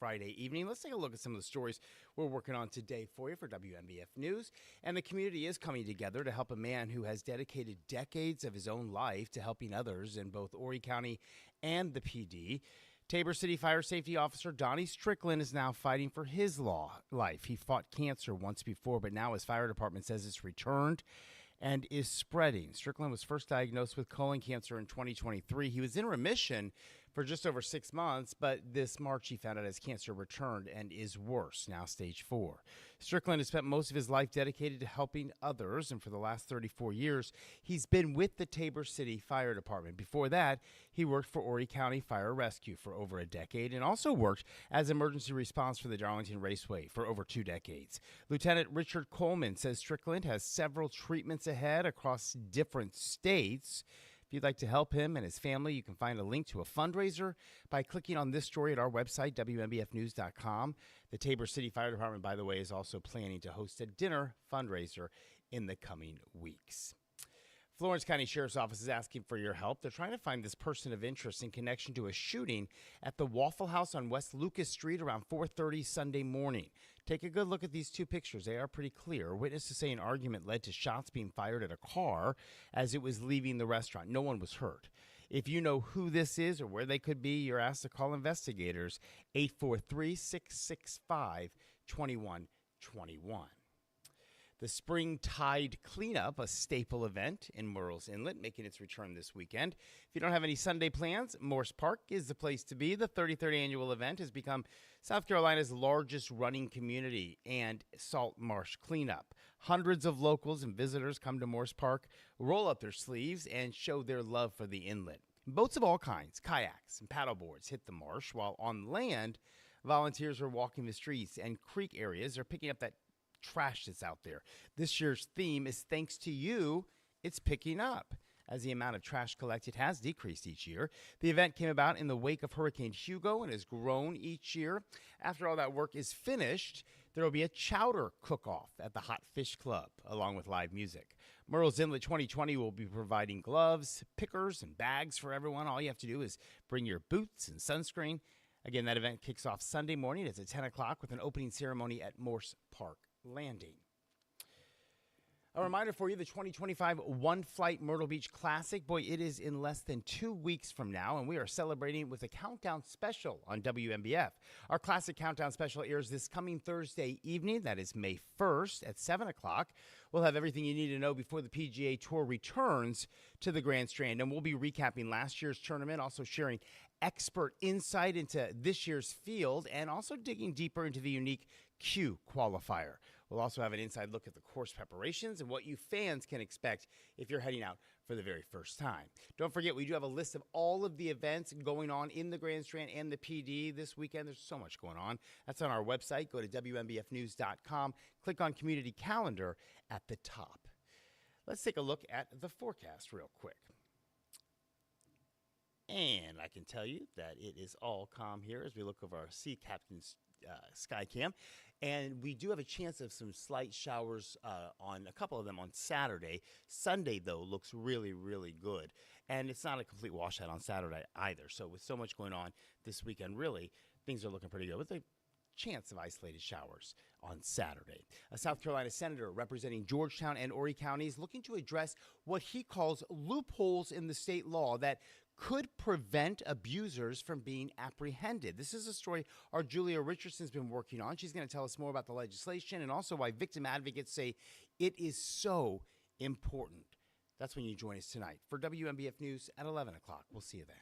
Friday evening. Let's take a look at some of the stories we're working on today for you for WMBF News. And the community is coming together to help a man who has dedicated decades of his own life to helping others in both Horry County and the PD. Tabor City Fire Safety Officer Donnie Strickland is now fighting for his life. He fought cancer once before, but now his fire department says it's returned and is spreading. Strickland was first diagnosed with colon cancer in 2023. He was in remission for just over 6 months, but this March he found out his cancer returned and is worse, now stage 4. Strickland has spent most of his life dedicated to helping others, and for the last 34 years, he's been with the Tabor City Fire Department. Before that, he worked for Horry County Fire Rescue for over a decade and also worked as emergency response for the Darlington Raceway for over 2 decades. Lieutenant Richard Coleman says Strickland has several treatments ahead across different states. If you'd like to help him and his family, you can find a link to a fundraiser by clicking on this story at our website, WMBFnews.com. The Tabor City Fire Department, by the way, is also planning to host a dinner fundraiser in the coming weeks. Florence County Sheriff's Office is asking for your help. They're trying to find this person of interest in connection to a shooting at the Waffle House on West Lucas Street around 4:30 Sunday morning. Take a good look at these two pictures. They are pretty clear. Witnesses say an argument led to shots being fired at a car as it was leaving the restaurant. No one was hurt. If you know who this is or where they could be, you're asked to call investigators, 843-665-2121. The Spring Tide Cleanup, a staple event in Murrells Inlet, making its return this weekend. If you don't have any Sunday plans, Morse Park is the place to be. The 33rd annual event has become South Carolina's largest running community and salt marsh cleanup. Hundreds of locals and visitors come to Morse Park, roll up their sleeves, and show their love for the inlet. Boats of all kinds, kayaks and paddleboards hit the marsh, while on land, volunteers are walking the streets and creek areas. They're picking up that trash that's out there. This year's theme is thanks to you, it's picking up, as the amount of trash collected has decreased each year. The event came about in the wake of Hurricane Hugo and has grown each year. After all that work is finished, there will be a chowder cook-off at the Hot Fish Club, along with live music. Murrells Inlet 2020 will be providing gloves, pickers, and bags for everyone. All you have to do is bring your boots and sunscreen. Again, that event kicks off Sunday morning. It's at 10 o'clock with an opening ceremony at Morse Park Landing. A reminder for you, the 2025 One Flight Myrtle Beach Classic. Boy, it is in less than 2 weeks from now, and we are celebrating with a countdown special on WMBF. Our Classic Countdown Special airs this coming Thursday evening. That is May 1st at 7 o'clock. We'll have everything you need to know before the PGA Tour returns to the Grand Strand, and we'll be recapping last year's tournament, also sharing expert insight into this year's field, and also digging deeper into the unique Q qualifier. We'll also have an inside look at the course preparations and what you fans can expect if you're heading out for the very first time. Don't forget, we do have a list of all of the events going on in the Grand Strand and the PD this weekend. There's so much going on. That's on our website. Go to WMBFnews.com. Click on Community Calendar at the top. Let's take a look at the forecast real quick. And I can tell you that it is all calm here as we look over our Sea Captain's sky cam. And we do have a chance of some slight showers on a couple of them on Saturday. Sunday, though, looks really, really good. And it's not a complete washout on Saturday either. So with so much going on this weekend, really, things are looking pretty good with a chance of isolated showers on Saturday. A South Carolina senator representing Georgetown and Horry counties looking to address what he calls loopholes in the state law that could prevent abusers from being apprehended. This is a story our Julia Richardson's been working on. She's going to tell us more about the legislation and also why victim advocates say it is so important. That's when you join us tonight for WMBF News at 11 o'clock. We'll see you then.